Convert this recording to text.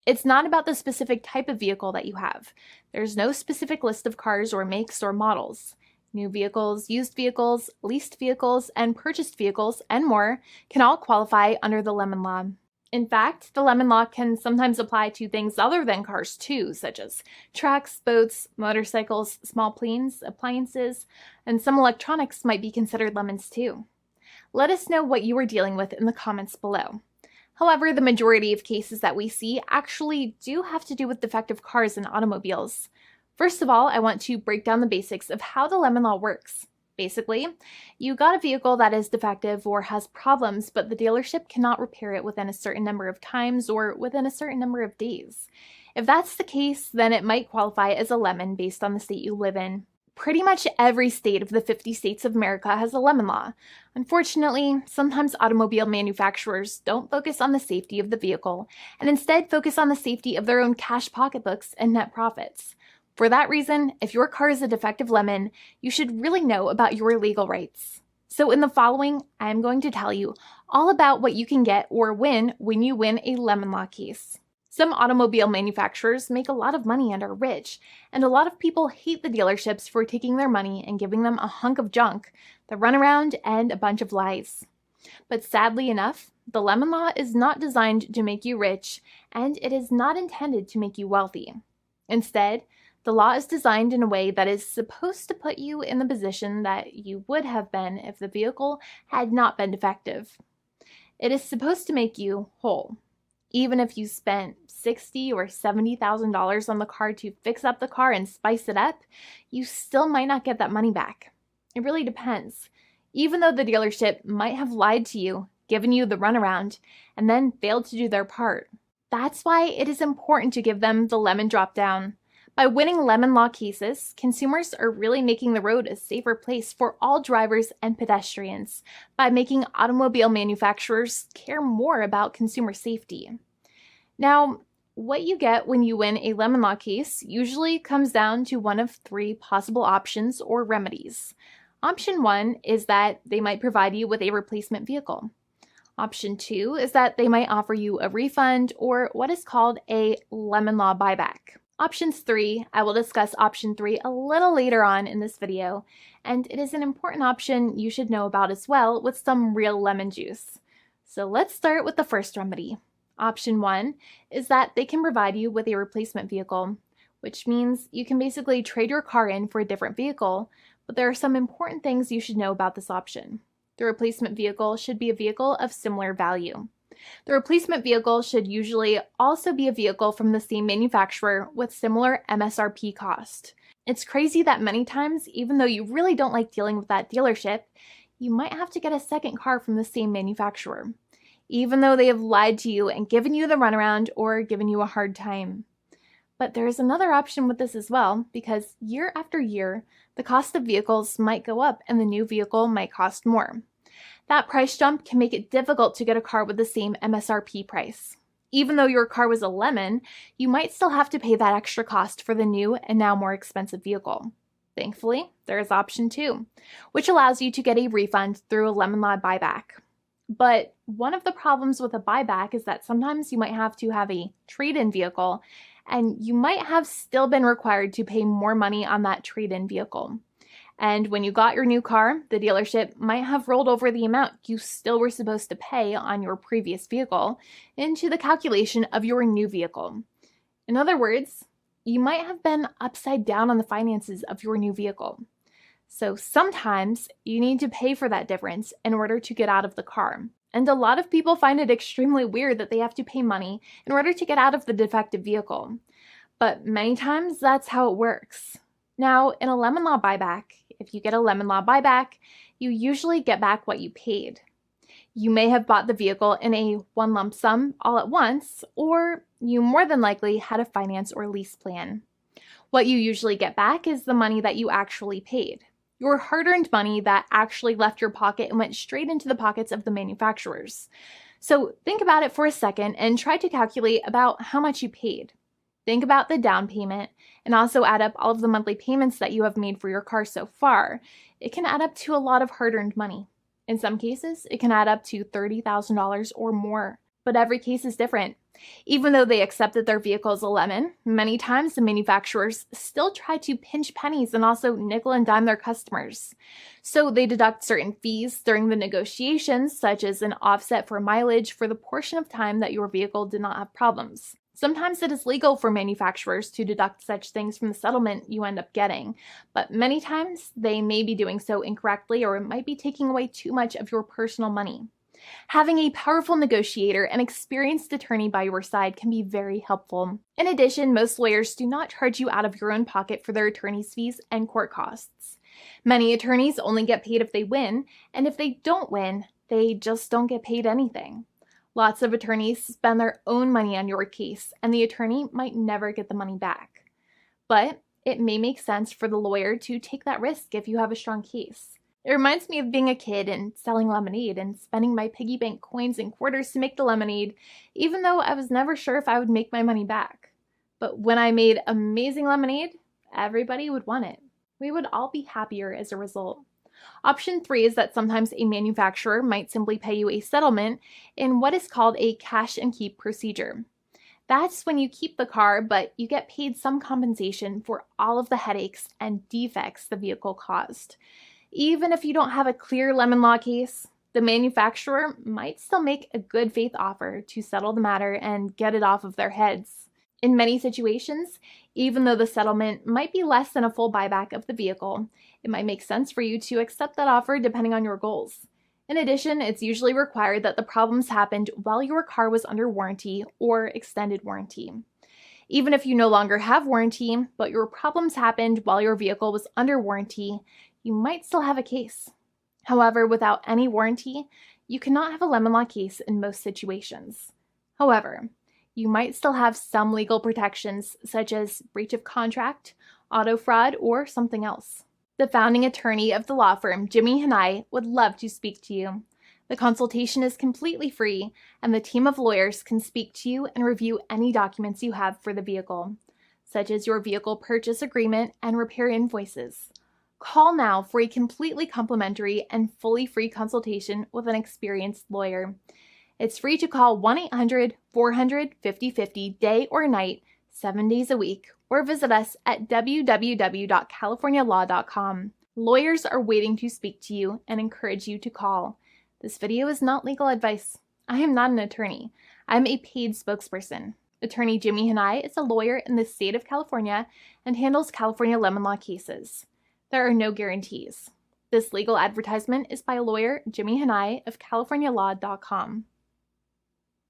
It's not about the specific type of vehicle that you have. There's no specific list of cars or makes or models. New vehicles, used vehicles, leased vehicles, and purchased vehicles, and more can all qualify under the lemon law. In fact, the lemon law can sometimes apply to things other than cars too, such as trucks, boats, motorcycles, small planes, appliances, and some electronics might be considered lemons too. Let us know what you are dealing with in the comments below. However, the majority of cases that we see actually do have to do with defective cars and automobiles. First of all, I want to break down the basics of how the lemon law works. Basically, you got a vehicle that is defective or has problems, but the dealership cannot repair it within a certain number of times or within a certain number of days. If that's the case, then it might qualify as a lemon based on the state you live in. Pretty much every state of the 50 states of America has a lemon law. Unfortunately, sometimes automobile manufacturers don't focus on the safety of the vehicle and instead focus on the safety of their own cash pocketbooks and net profits. For that reason, if your car is a defective lemon, you should really know about your legal rights. So in the following, I am going to tell you all about what you can get or win when you win a lemon law case. Some automobile manufacturers make a lot of money and are rich, and a lot of people hate the dealerships for taking their money and giving them a hunk of junk, the runaround, and a bunch of lies. But sadly enough, the lemon law is not designed to make you rich, and it is not intended to make you wealthy. Instead, the law is designed in a way that is supposed to put you in the position that you would have been if the vehicle had not been defective. It is supposed to make you whole. Even if you spent $60,000 or $70,000 on the car to fix up the car and spice it up, you still might not get that money back. It really depends. Even though the dealership might have lied to you, given you the runaround, and then failed to do their part. That's why it is important to give them the lemon drop down. By winning lemon law cases, consumers are really making the road a safer place for all drivers and pedestrians by making automobile manufacturers care more about consumer safety. Now, what you get when you win a lemon law case usually comes down to one of three possible options or remedies. Option 1 is that they might provide you with a replacement vehicle. Option 2 is that they might offer you a refund or what is called a lemon law buyback. Options 3, I will discuss option 3 a little later on in this video, and it is an important option you should know about as well with some real lemon juice. So let's start with the first remedy. Option 1 is that they can provide you with a replacement vehicle, which means you can basically trade your car in for a different vehicle, but there are some important things you should know about this option. The replacement vehicle should be a vehicle of similar value. The replacement vehicle should usually also be a vehicle from the same manufacturer with similar MSRP cost. It's crazy that many times, even though you really don't like dealing with that dealership, you might have to get a second car from the same manufacturer, even though they have lied to you and given you the runaround or given you a hard time. But there is another option with this as well, because year after year, the cost of vehicles might go up and the new vehicle might cost more. That price jump can make it difficult to get a car with the same MSRP price. Even though your car was a lemon, you might still have to pay that extra cost for the new and now more expensive vehicle. Thankfully, there is option 2, which allows you to get a refund through a lemon law buyback. But one of the problems with a buyback is that sometimes you might have to have a trade-in vehicle, and you might have still been required to pay more money on that trade-in vehicle. And when you got your new car, the dealership might have rolled over the amount you still were supposed to pay on your previous vehicle into the calculation of your new vehicle. In other words, you might have been upside down on the finances of your new vehicle. So sometimes you need to pay for that difference in order to get out of the car. And a lot of people find it extremely weird that they have to pay money in order to get out of the defective vehicle. But many times that's how it works. Now, in a lemon law buyback, if you get a lemon law buyback, you usually get back what you paid. You may have bought the vehicle in a one lump sum all at once, or you more than likely had a finance or lease plan. What you usually get back is the money that you actually paid. Your hard-earned money that actually left your pocket and went straight into the pockets of the manufacturers. So think about it for a second and try to calculate about how much you paid. Think about the down payment and also add up all of the monthly payments that you have made for your car so far. It can add up to a lot of hard-earned money. In some cases, it can add up to $30,000 or more, but every case is different. Even though they accept that their vehicle is a lemon, many times the manufacturers still try to pinch pennies and also nickel and dime their customers. So they deduct certain fees during the negotiations, such as an offset for mileage for the portion of time that your vehicle did not have problems. Sometimes it is legal for manufacturers to deduct such things from the settlement you end up getting, but many times they may be doing so incorrectly, or it might be taking away too much of your personal money. Having a powerful negotiator and experienced attorney by your side can be very helpful. In addition, most lawyers do not charge you out of your own pocket for their attorney's fees and court costs. Many attorneys only get paid if they win, and if they don't win, they just don't get paid anything. Lots of attorneys spend their own money on your case, and the attorney might never get the money back. But it may make sense for the lawyer to take that risk if you have a strong case. It reminds me of being a kid and selling lemonade and spending my piggy bank coins and quarters to make the lemonade, even though I was never sure if I would make my money back. But when I made amazing lemonade, everybody would want it. We would all be happier as a result. Option 3 is that sometimes a manufacturer might simply pay you a settlement in what is called a cash and keep procedure. That's when you keep the car, but you get paid some compensation for all of the headaches and defects the vehicle caused. Even if you don't have a clear lemon law case, the manufacturer might still make a good faith offer to settle the matter and get it off of their heads. In many situations, even though the settlement might be less than a full buyback of the vehicle, it might make sense for you to accept that offer depending on your goals. In addition, it's usually required that the problems happened while your car was under warranty or extended warranty. Even if you no longer have warranty, but your problems happened while your vehicle was under warranty, you might still have a case. However, without any warranty, you cannot have a lemon law case in most situations. However, you might still have some legal protections, such as breach of contract, auto fraud, or something else. The founding attorney of the law firm, Jimmy and I, would love to speak to you. The consultation is completely free, and the team of lawyers can speak to you and review any documents you have for the vehicle, such as your vehicle purchase agreement and repair invoices. Call now for a completely complimentary and fully free consultation with an experienced lawyer. It's free to call 1-800-400-5050 day or night, 7 days a week, or visit us at www.californialaw.com. Lawyers are waiting to speak to you and encourage you to call. This video is not legal advice. I am not an attorney. I'm a paid spokesperson. Attorney Jimmy Hanai is a lawyer in the state of California and handles California lemon law cases. There are no guarantees. This legal advertisement is by lawyer Jimmy Hanai of CaliforniaLaw.com.